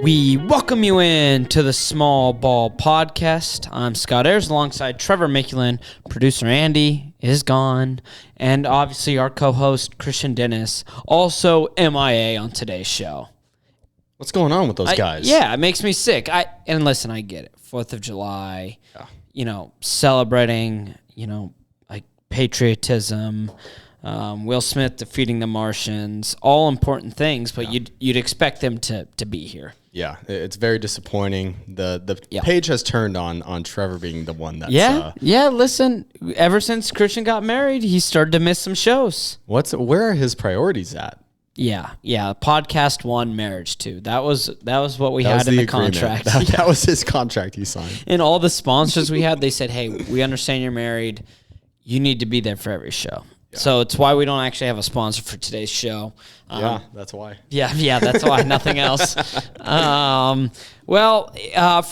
We welcome you in to the Small Ball Podcast. I'm Scott Ayers alongside Trevor Mikulin. Producer Andy is gone. And obviously our co-host Christian Dennis, also MIA on today's show. What's going on with those guys? Yeah, it makes me sick. And listen, I get it. 4th of July, celebrating, like patriotism, Will Smith defeating the Martians, all important things, but you'd expect them to be here. Yeah, it's very disappointing. The page has turned on Trevor being the one that's... Listen, ever since Christian got married, he started to miss some shows. Where are his priorities at? Yeah. Podcast 1, marriage 2. That was what we had in the contract. That was his contract he signed. And all the sponsors we had, they said, hey, we understand you're married. You need to be there for every show. Yeah. So it's why we don't actually have a sponsor for today's show. That's why. Yeah, that's why. Nothing else.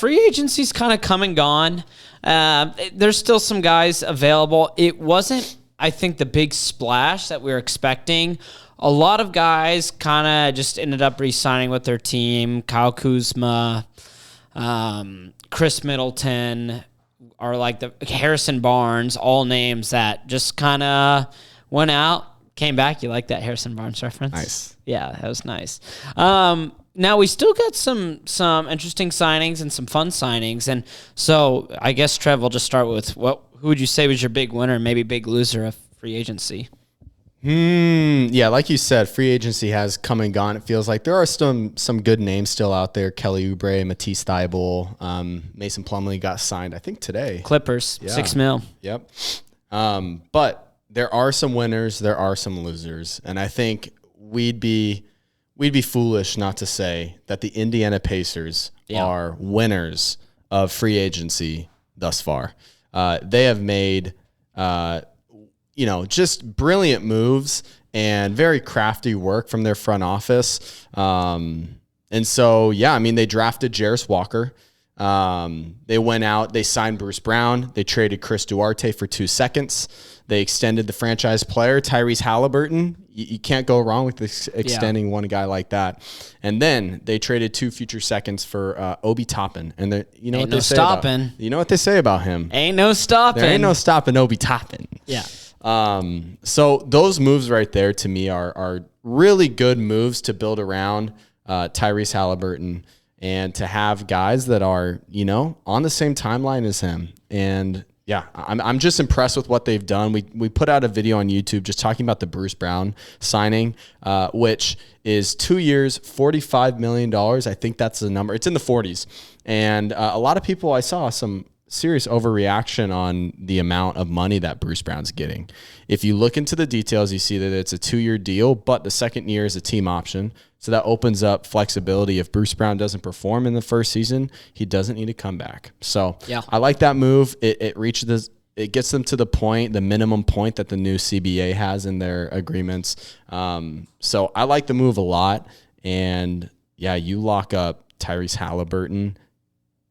Free agency's kind of come and gone. There's still some guys available. It wasn't, I think, the big splash that we were expecting. A lot of guys kind of just ended up re-signing with their team. Kyle Kuzma, Chris Middleton, or like the Harrison Barnes, all names that just kind of went out, came back. You like that Harrison Barnes reference? Nice. Yeah, that was nice. Now we still got some interesting signings and some fun signings, and so I guess Trev, we'll just start with who would you say was your big winner, maybe big loser of free agency? Yeah, like you said, free agency has come and gone. It feels like there are some good names still out there. Kelly Oubre, Matisse Thybulle, Mason Plumlee got signed, I think today. Clippers, $6 million. Yep. But there are some winners, there are some losers, and I think we'd be foolish not to say that the Indiana Pacers are winners of free agency thus far. They have made just brilliant moves and very crafty work from their front office. And so, they drafted Jarris Walker. They went out, they signed Bruce Brown. They traded Chris Duarte for 2 seconds. They extended the franchise player, Tyrese Halliburton. You can't go wrong with extending one guy like that. And then they traded 2 future seconds for Obi Toppin. And you know what they say about him? Ain't no stopping. There ain't no stopping Obi Toppin. Yeah. So those moves right there to me are really good moves to build around Tyrese Halliburton and to have guys that are, on the same timeline as him. And I'm just impressed with what they've done. We put out a video on YouTube just talking about the Bruce Brown signing, which is 2 years, $45 million. I think that's the number. It's in the 40s. And a lot of people, I saw some serious overreaction on the amount of money that Bruce Brown's getting. If you look into the details, you see that it's a 2-year deal, but the second year is a team option. So that opens up flexibility. If Bruce Brown doesn't perform in the first season, he doesn't need to come back. So I like that move. It gets them to the minimum point that the new CBA has in their agreements. So I like the move a lot. And you lock up Tyrese Halliburton.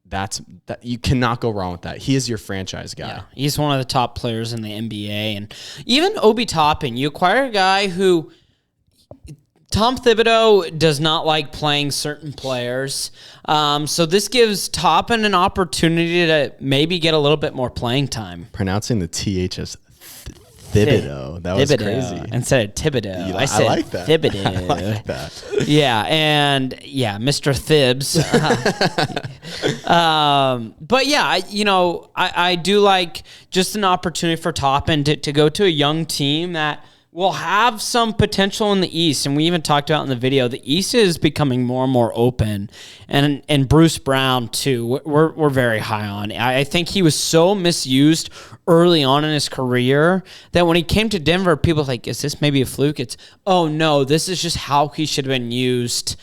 That you cannot go wrong with that. He is your franchise guy. Yeah, he's one of the top players in the NBA. And even Obi Toppin, you acquire a guy who Tom Thibodeau does not like playing certain players. So this gives Toppin an opportunity to maybe get a little bit more playing time. Pronouncing the TH as Thibodeau. That was crazy. Instead of Thibodeau. I like that. Thibodeau. I like that. Yeah, and Mr. Thibs. But I do like just an opportunity for Toppin to go to a young team that will have some potential in the East. And we even talked about in the video, the East is becoming more and more open. And Bruce Brown, too, we're very high on. I think he was so misused early on in his career that when he came to Denver, people were like, is this maybe a fluke? It's, oh, no, this is just how he should have been used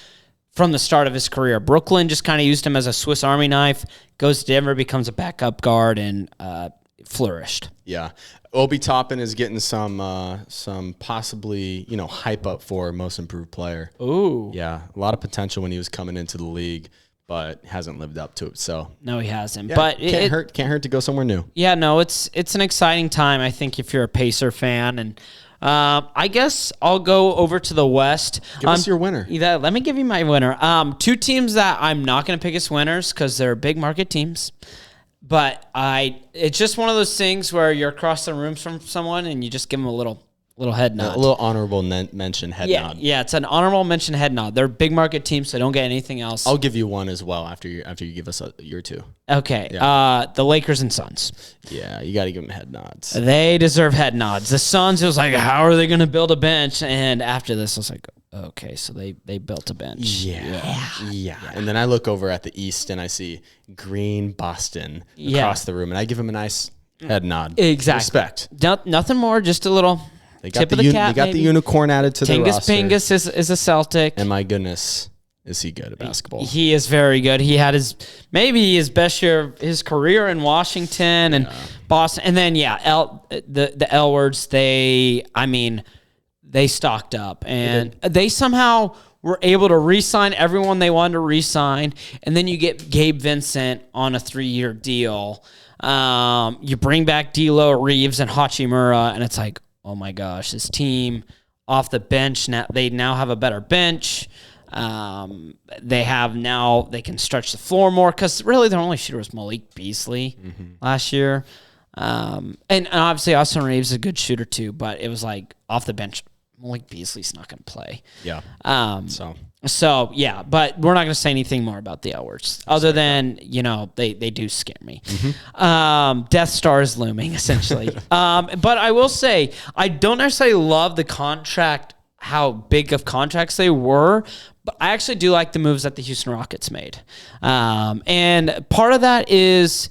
from the start of his career. Brooklyn just kind of used him as a Swiss Army knife, goes to Denver, becomes a backup guard, and flourished. Yeah. Obi Toppin is getting some possibly, hype up for most improved player. Ooh. Yeah, a lot of potential when he was coming into the league, but hasn't lived up to it. So no, he hasn't. Yeah, but can't hurt to go somewhere new. Yeah, no, it's an exciting time, I think, if you're a Pacer fan. And I guess I'll go over to the West. Give us your winner. Let me give you my winner. Two teams that I'm not going to pick as winners because they're big market teams. But it's just one of those things where you're across the room from someone and you just give them a little head nod. A little honorable mention head nod. Yeah, it's an honorable mention head nod. They're big market teams, so they don't get anything else. I'll give you one as well after you give us your two. Okay. Yeah. The Lakers and Suns. Yeah, you got to give them head nods. They deserve head nods. The Suns, it was like, how are they going to build a bench? And after this, I was like, okay, so they built a bench. Yeah. And then I look over at the East and I see green Boston across the room, and I give them a nice head nod. Exactly. Respect. Nothing more, just a little tip of the cap. They got the unicorn added to the roster. Pingus is a Celtic. And my goodness, is he good at basketball? He is very good. He had maybe his best year of his career in Washington and Boston. And then, the L-words, they stocked up. And they somehow were able to re-sign everyone they wanted to re-sign. And then you get Gabe Vincent on a 3-year deal. You bring back D'Lo, Reeves, and Hachimura, and it's like, oh my gosh, this team off the bench, they now have a better bench. They can stretch the floor more because really their only shooter was Malik Beasley last year. And obviously Austin Reeves is a good shooter too, but it was like off the bench, Malik Beasley's not going to play. Yeah. So yeah, but we're not going to say anything more about the L-words other than, they do scare me. Death Star is looming essentially. But I will say, I don't necessarily love the contract, how big of contracts they were, but I actually do like the moves that the Houston Rockets made. And part of that is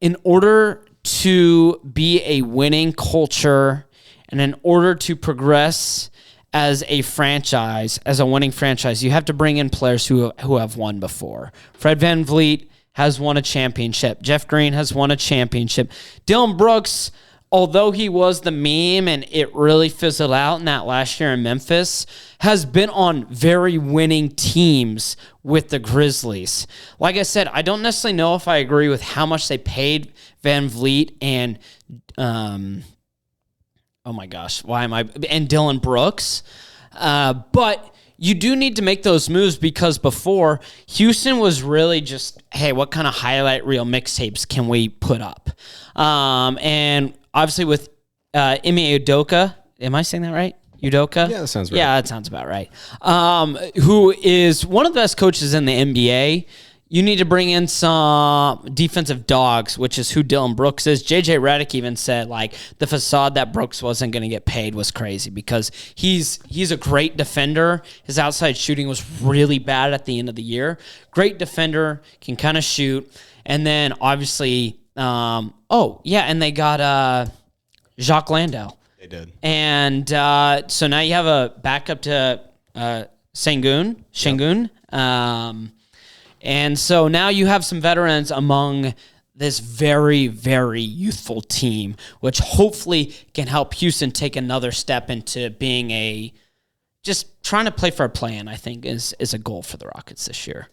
in order to be a winning culture and in order to progress as a franchise, as a winning franchise, you have to bring in players who have won before. Fred VanVleet has won a championship. Jeff Green has won a championship. Dylan Brooks, although he was the meme and it really fizzled out in that last year in Memphis, has been on very winning teams with the Grizzlies. Like I said, I don't necessarily know if I agree with how much they paid VanVleet and and Dylan Brooks. But you do need to make those moves because before, Houston was really just, hey, what kind of highlight reel mixtapes can we put up? And obviously with Ime Udoka, am I saying that right? Udoka? Yeah, that sounds right. Yeah, that sounds about right. Who is one of the best coaches in the NBA. You need to bring in some defensive dogs, which is who Dylan Brooks is. JJ Redick even said, the facade that Brooks wasn't going to get paid was crazy because he's a great defender. His outside shooting was really bad at the end of the year. Great defender, can kind of shoot. And then, obviously, and they got Jacques Landau. They did. And so now you have a backup to Sengun. Yep. And so now you have some veterans among this very, very youthful team, which hopefully can help Houston take another step into being just trying to play for a play-in, I think, is a goal for the Rockets this year.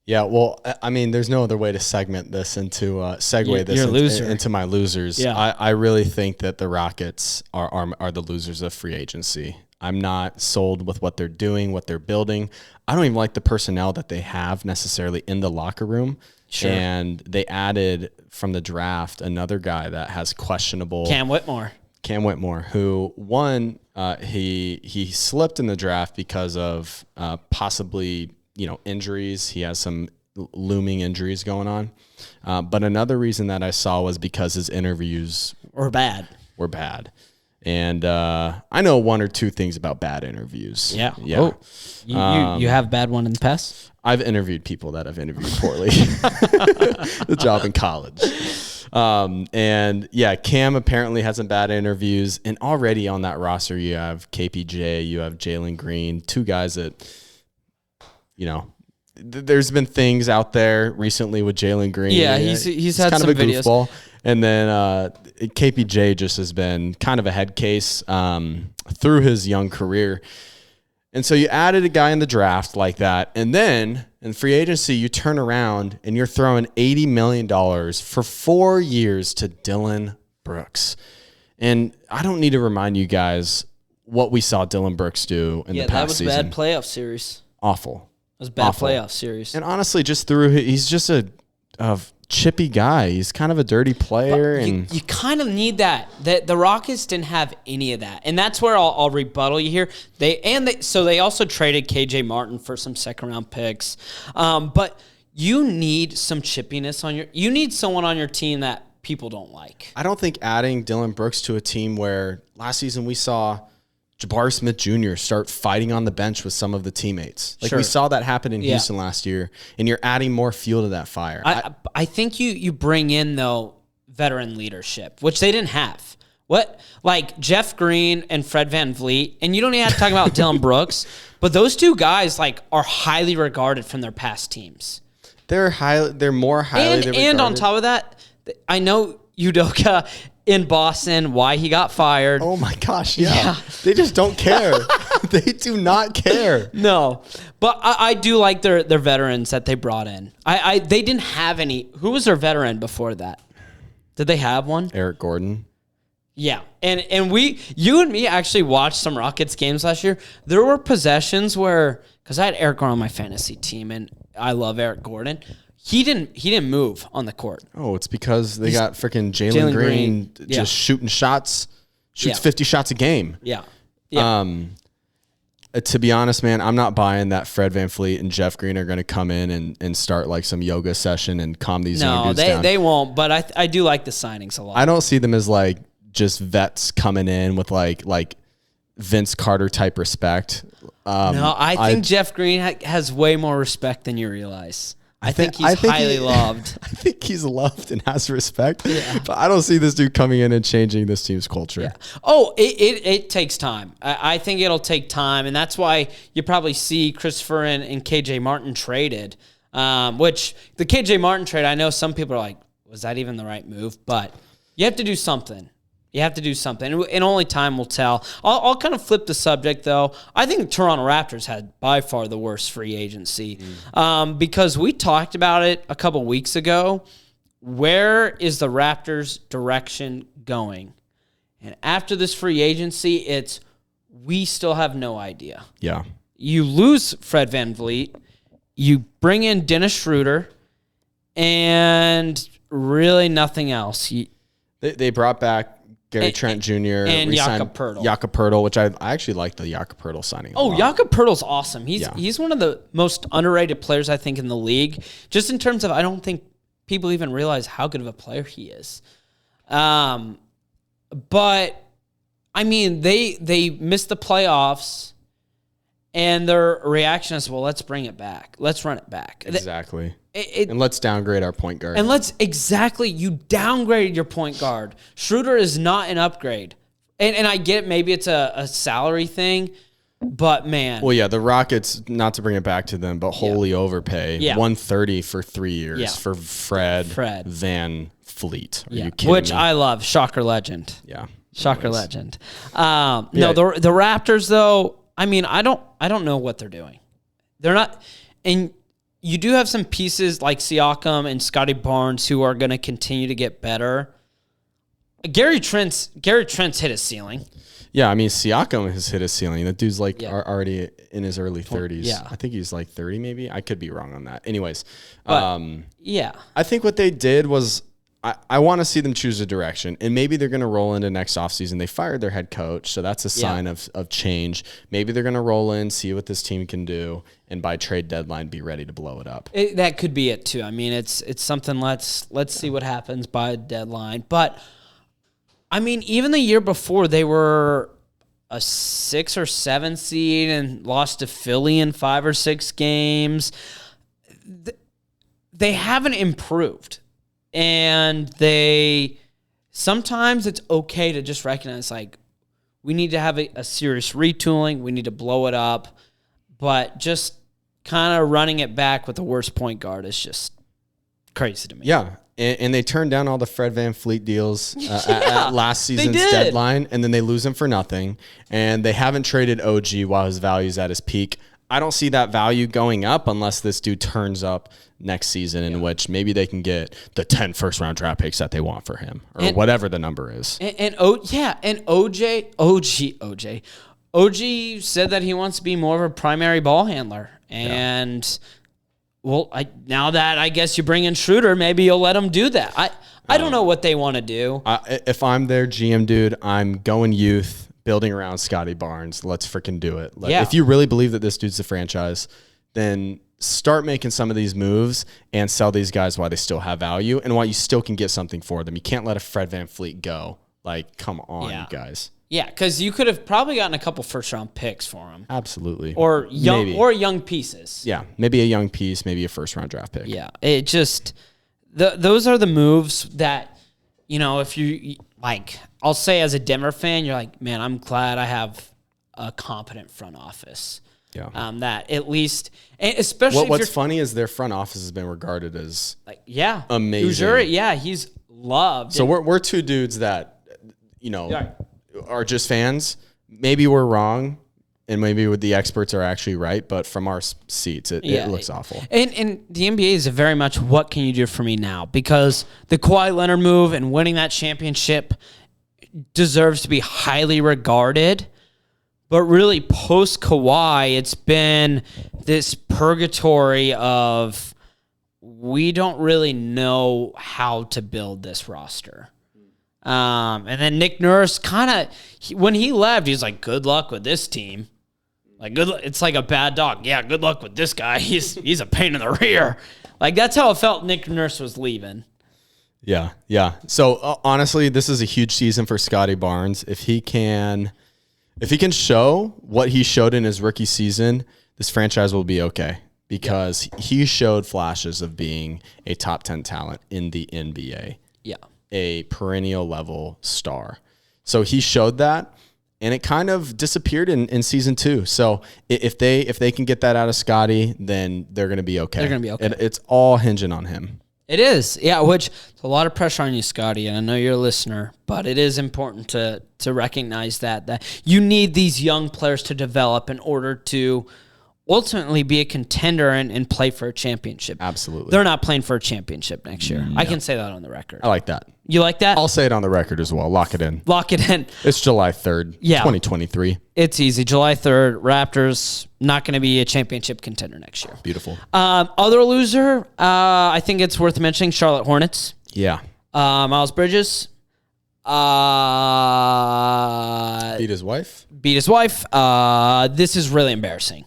Yeah, well, I mean, there's no other way to segment this into into my losers. Yeah. I really think that the Rockets are the losers of free agency. I'm not sold with what they're doing, what they're building. I don't even like the personnel that they have necessarily in the locker room. Sure. And they added from the draft another guy that has questionable Cam Whitmore, who he slipped in the draft because of possibly injuries. He has some looming injuries going on. But another reason that I saw was because his interviews were bad. And I know one or two things about bad interviews. Yeah. Oh, you have a bad one in the past? I've interviewed people that have interviewed poorly. The job in college. Cam apparently had some bad interviews. And already on that roster, you have KPJ, you have Jalen Green, two guys that, there's been things out there recently with Jalen Green. Yeah, he's had kind some of a videos. Goofball. And then KPJ just has been kind of a head case through his young career. And so you added a guy in the draft like that. And then in free agency, you turn around and you're throwing $80 million for 4 years to Dylan Brooks. And I don't need to remind you guys what we saw Dylan Brooks do in the past season. Yeah, that was bad playoff series. Awful. It was bad playoff series. And honestly, he's just a chippy guy. He's kind of a dirty player. And you kind of need that. The Rockets didn't have any of that. And that's where I'll rebuttal you here. They also traded KJ Martin for some second-round picks. But you need some chippiness you need someone on your team that people don't like. I don't think adding Dylan Brooks to a team where last season we saw Jabari Smith Jr. start fighting on the bench with some of the teammates. Like we saw that happen in Houston last year, and you're adding more fuel to that fire. I think you bring in, though, veteran leadership, which they didn't have. Like Jeff Green and Fred VanVleet, and you don't even have to talk about Dylan Brooks, but those two guys are highly regarded from their past teams. They're more highly regarded. And on top of that, I know Udoka in Boston, why he got fired. Oh my gosh, yeah. They just don't care. They do not care. No, but I do like their veterans that they brought in. They didn't have any. Who was their veteran before that? Did they have one? Eric Gordon. Yeah, and you and me actually watched some Rockets games last year. There were possessions where, because I had Eric Gordon on my fantasy team, and I love Eric Gordon. He didn't move on the court. Oh, it's because they got freaking Jalen Green just shooting shots, shoots 50 shots a game. Yeah. To be honest, man, I'm not buying that Fred VanVleet and Jeff Green are going to come in and start like some yoga session and calm these young dudes down. No, they won't, but I do like the signings a lot. I don't see them as like just vets coming in with like Vince Carter type respect. I think Jeff Green has way more respect than you realize. I think he's highly loved. I think he's loved and has respect. Yeah. But I don't see this dude coming in and changing this team's culture. Yeah. Oh, it takes time. I think it'll take time, and that's why you probably see Christopher and KJ Martin traded. Which the KJ Martin trade, I know some people are like, was that even the right move? But you have to do something. You have to do something, and only time will tell. I'll kind of flip the subject, though. I think Toronto Raptors had by far the worst free agency because we talked about it a couple weeks ago. Where is the Raptors' direction going? And after this free agency, we still have no idea. Yeah. You lose Fred VanVleet. You bring in Dennis Schroeder, and really nothing else. They brought back Gary Trent Jr. and Jakob Poeltl. Jakob Poeltl, which I actually like the Jakob Poeltl signing. Jakob Poeltl's awesome. He's one of the most underrated players, I think, in the league. Just in terms of, I don't think people even realize how good of a player he is. But I mean, they missed the playoffs, and their reaction is, well, let's bring it back. Let's run it back. Exactly. And let's downgrade our point guard. And you downgraded your point guard. Schroeder is not an upgrade. And I get it, maybe it's a salary thing, but man. Well, yeah, the Rockets, not to bring it back to them, but wholly overpay. Yeah. $130 for 3 years for Fred VanVleet. Are you kidding Which me? I love. Shocker legend. Yeah. Shocker legend. No, the Raptors, though, I mean, I don't know what they're doing. They're not, and you do have some pieces like Siakam and Scotty Barnes who are going to continue to get better. Gary Trent's hit his ceiling. Yeah, I mean, Siakam has hit his ceiling. That dude's already in his early 30s. Yeah. I think he's like 30 maybe. I could be wrong on that. Anyways, I think what they did was I want to see them choose a direction, and maybe they're going to roll into next offseason. They fired their head coach, so that's a sign of change. Maybe they're going to roll in, see what this team can do, and by trade deadline, be ready to blow it up. That could be it, too. I mean, it's something, let's see what happens by deadline. But, I mean, even the year before, they were a 6 or 7 seed and lost to Philly in 5 or 6 games. They haven't improved. And sometimes it's okay to just recognize, like, we need to have a serious retooling. We need to blow it up. But just kind of running it back with the worst point guard is just crazy to me. Yeah. And they turned down all the Fred VanVleet deals at last season's deadline, and then they lose him for nothing. And they haven't traded OG while his value's at his peak. I don't see that value going up unless this dude turns up next season, in which maybe they can get the 10 first-round draft picks that they want for him, or whatever the number is. And OG said that he wants to be more of a primary ball handler. And well, now that I guess you bring in Schroeder, maybe you'll let him do that. I don't know what they want to do. If I'm their GM, dude, I'm going youth, building around Scotty Barnes. Let's freaking do it. If you really believe that this dude's the franchise, then start making some of these moves and sell these guys while they still have value and while you still can get something for them. You can't let a Fred VanVleet go. Like, come on, you guys. Yeah, because you could have probably gotten a couple first-round picks for him. Absolutely. Or young pieces. Yeah, maybe a young piece, maybe a first-round draft pick. Yeah, it just those are the moves that, if you like, I'll say as a Denver fan, you're like, man, I'm glad I have a competent front office. Yeah. That at least, especially what's funny is their front office has been regarded as amazing. Ujiri, he's loved. So we're two dudes that, are just fans. Maybe we're wrong, and maybe the experts are actually right, but from our seats, it looks awful. And the NBA is very much what can you do for me now? Because the Kawhi Leonard move and winning that championship deserves to be highly regarded. But really, post Kawhi, it's been this purgatory of we don't really know how to build this roster. And then Nick Nurse when he left, he's like, good luck with this team. Like, it's like a bad dog. Yeah, good luck with this guy. He's a pain in the rear. Like, that's how it felt Nick Nurse was leaving. Yeah. So, honestly, this is a huge season for Scotty Barnes. If he can show what he showed in his rookie season, this franchise will be okay because he showed flashes of being a top 10 talent in the NBA. Yeah. A perennial level star. So he showed that, and it kind of disappeared in season 2. So if they can get that out of Scotty, then they're going to be okay. They're going to be okay. It's all hinging on him. It is. Yeah, which it's a lot of pressure on you, Scotty, and I know you're a listener, but it is important to recognize that you need these young players to develop in order to ultimately be a contender and play for a championship. Absolutely. They're not playing for a championship next year. I can say that on the record. I like that. You like that? I'll say it on the record as well. Lock it in. Lock it in. It's July 3rd, 2023. It's easy. July 3rd, Raptors not going to be a championship contender next year. Beautiful. Other loser, I think it's worth mentioning, Charlotte Hornets. Yeah. Miles Bridges. Beat his wife. This is really embarrassing.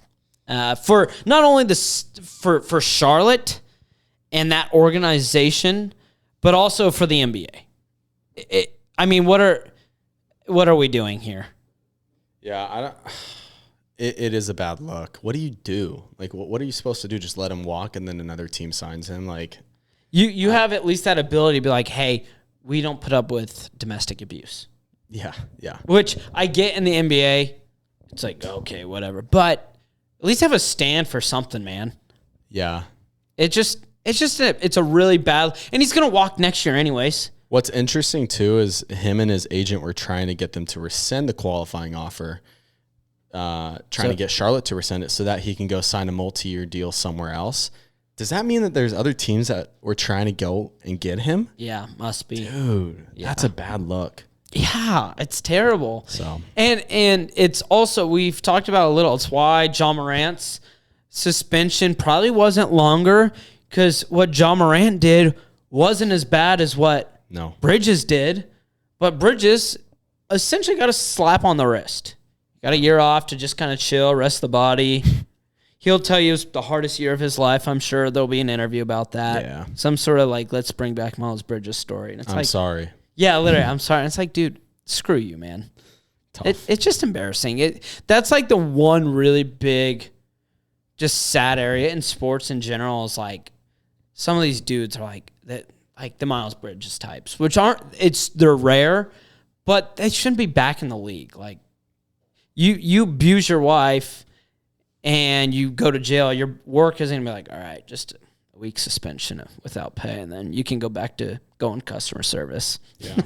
For not only for Charlotte and that organization, but also for the NBA. What are we doing here? Yeah, it is a bad look. What do you do? Like, what are you supposed to do? Just let him walk, and then another team signs him? Like, you have at least that ability to be like, hey, we don't put up with domestic abuse. Yeah. Which I get in the NBA. It's like, okay, whatever, but at least have a stand for something, man. Yeah. It's a really bad, and he's going to walk next year anyways. What's interesting too is him and his agent were trying to get them to rescind the qualifying offer, to get Charlotte to rescind it so that he can go sign a multi-year deal somewhere else. Does that mean that there's other teams that were trying to go and get him? Yeah, must be. Dude, that's a bad look. Yeah, it's terrible. So and it's also, we've talked about it a little. It's why John Morant's suspension probably wasn't longer, because what John Morant did wasn't as bad as what Bridges did. But Bridges essentially got a slap on the wrist. Got a year off to just kind of chill, rest the body. He'll tell you it was the hardest year of his life. I'm sure there'll be an interview about that. Yeah. Some sort of like, let's bring back Miles Bridges story. And it's I'm sorry. Yeah, literally, I'm sorry. And it's like, dude, screw you, man. It's just embarrassing. That's like the one really big, just sad area in sports in general is like some of these dudes are like the Miles Bridges types, which they're rare, but they shouldn't be back in the league. Like you abuse your wife and you go to jail, your work isn't gonna be like, all right, just a week suspension without pay, and then you can go back to going customer service. Yeah,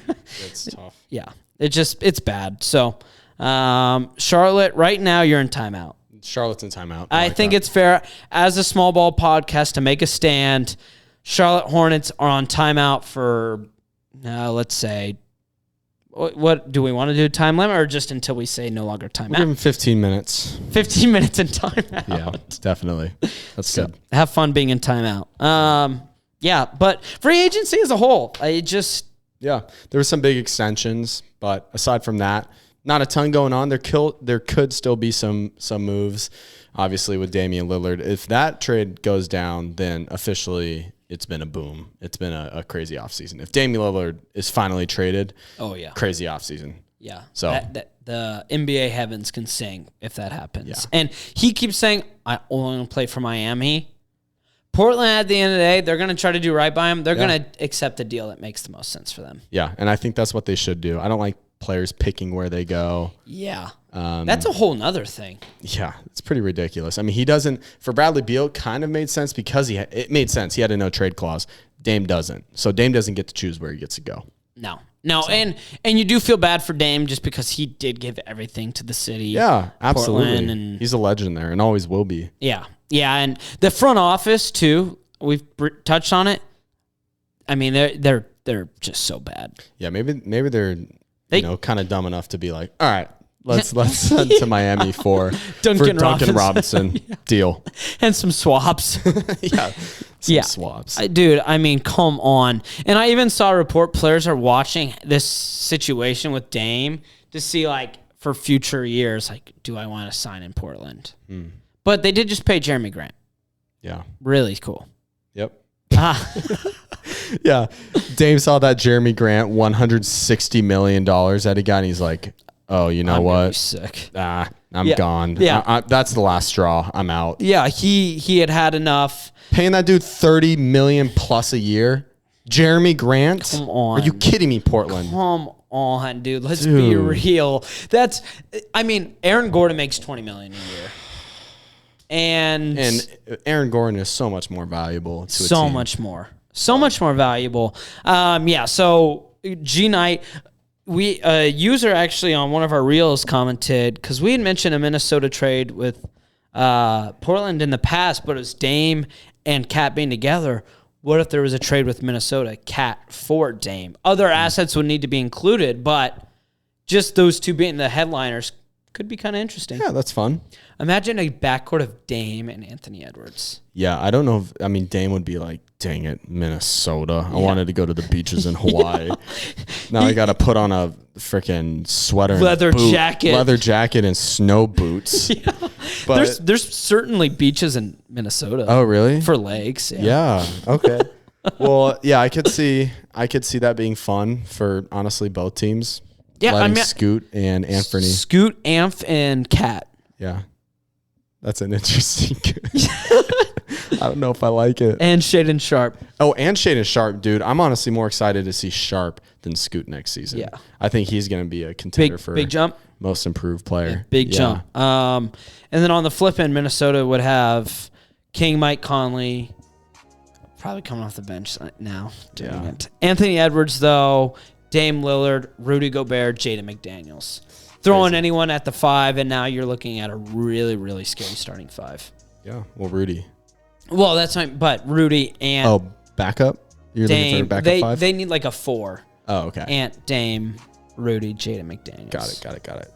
it's tough. Yeah, it's bad. So, Charlotte, right now you're in timeout. Charlotte's in timeout. I think it's fair as a small ball podcast to make a stand. Charlotte Hornets are on timeout for, let's say, what do we want to do? Time limit or just until we say no longer timeout? We'll give them 15 minutes. 15 minutes in timeout. Yeah, definitely. That's good. Have fun being in timeout. Yeah, but free agency as a whole, there were some big extensions, but aside from that, not a ton going on. There could still be some moves, obviously, with Damian Lillard. If that trade goes down, then officially it's been a boom. It's been a crazy offseason. If Damian Lillard is finally traded, crazy offseason. Yeah. So the NBA heavens can sing if that happens. Yeah. And he keeps saying, I only want to play for Miami. Portland, at the end of the day, they're going to try to do right by him. They're going to accept a deal that makes the most sense for them. Yeah, and I think that's what they should do. I don't like players picking where they go. Yeah. That's a whole nother thing. Yeah, it's pretty ridiculous. I mean, he doesn't, for Bradley Beal, kind of made sense because it made sense. He had a no trade clause. Dame doesn't. So Dame doesn't get to choose where he gets to go. No, and you do feel bad for Dame just because he did give everything to the city. Yeah, absolutely. Portland, and he's a legend there and always will be. Yeah, and the front office too. We've touched on it. I mean, they're just so bad. Yeah, maybe they're kind of dumb enough to be like, all right, let's send to Miami for Duncan Robinson deal and some swaps. Swaps. Dude, I mean, come on. And I even saw a report players are watching this situation with Dame to see, like, for future years, like, do I want to sign in Portland? But they did just pay Jeremy Grant. Yeah. Really cool. Yep. Yeah. Dame saw that Jeremy Grant $160 million at a guy, and he's like, oh, you know what? Be sick. I'm gone. Yeah. That's the last straw. I'm out. Yeah, he had enough. Paying that dude $30 million plus a year. Jeremy Grant? Come on. Are you kidding me, Portland? Come on, dude. Let's be real. Aaron Gordon makes $20 million a year. And Aaron Gordon is so much more valuable to a team. So much more valuable. So G Knight, a user actually on one of our reels commented, because we had mentioned a Minnesota trade with Portland in the past, but it was Dame and Cat being together. What if there was a trade with Minnesota, Cat for Dame? Other assets would need to be included, but just those two being the headliners could be kind of interesting. Yeah, that's fun. Imagine a backcourt of Dame and Anthony Edwards. Yeah, I don't know. Dame would be like, dang it, Minnesota. I wanted to go to the beaches in Hawaii. Now I got to put on a freaking sweater, leather jacket, and snow boots. Yeah. But there's certainly beaches in Minnesota. Oh, really? For lakes. Yeah. Okay. Well, yeah, I could see that being fun for honestly both teams. Yeah, Scoot and Anthony. Scoot, Amph, and Cat. Yeah. That's an interesting. I don't know if I like it. And Shaden Sharp. Oh, and Shaden Sharp, dude. I'm honestly more excited to see Sharp than Scoot next season. Yeah. I think he's going to be a contender for big jump. Most improved player. Yeah, big jump. And then on the flip end, Minnesota would have King Mike Conley, probably coming off the bench now. Doing it. Anthony Edwards, though, Dame Lillard, Rudy Gobert, Jaden McDaniels. Throwing anyone at the 5, and now you're looking at a really, really scary starting 5. Yeah, well, Rudy. Well, that's fine, but Rudy and backup? You're Dame, looking for a backup 5? They need like a 4. Oh, okay. Ant, Dame, Rudy, Jaden McDaniels. Got it.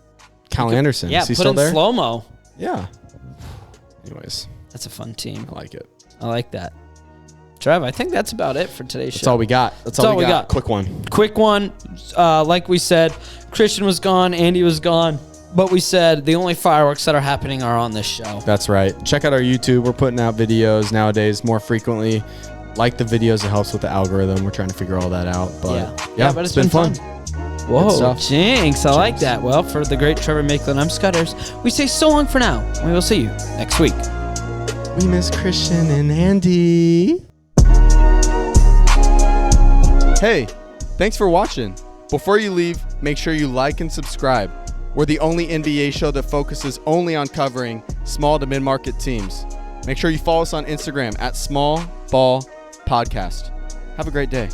Kyle Anderson, is he put still in there? slow-mo. Yeah. Anyways. That's a fun team. I like it. I like that. Trev, I think that's about it for today's show. That's all we got. That's all we got. Quick one. Like we said, Christian was gone, Andy was gone, but we said the only fireworks that are happening are on this show. That's right. Check out our YouTube. We're putting out videos nowadays more frequently. Like the videos. It helps with the algorithm. We're trying to figure all that out. But yeah, but it's been fun. Whoa, jinx. I like that. Well, for the great Trevor Maitland, I'm Scott Ayers. We say so long for now. We will see you next week. We miss Christian and Andy. Hey, thanks for watching. Before you leave, make sure you like and subscribe. We're the only NBA show that focuses only on covering small to mid-market teams. Make sure you follow us on Instagram at Small Ball Podcast. Have a great day.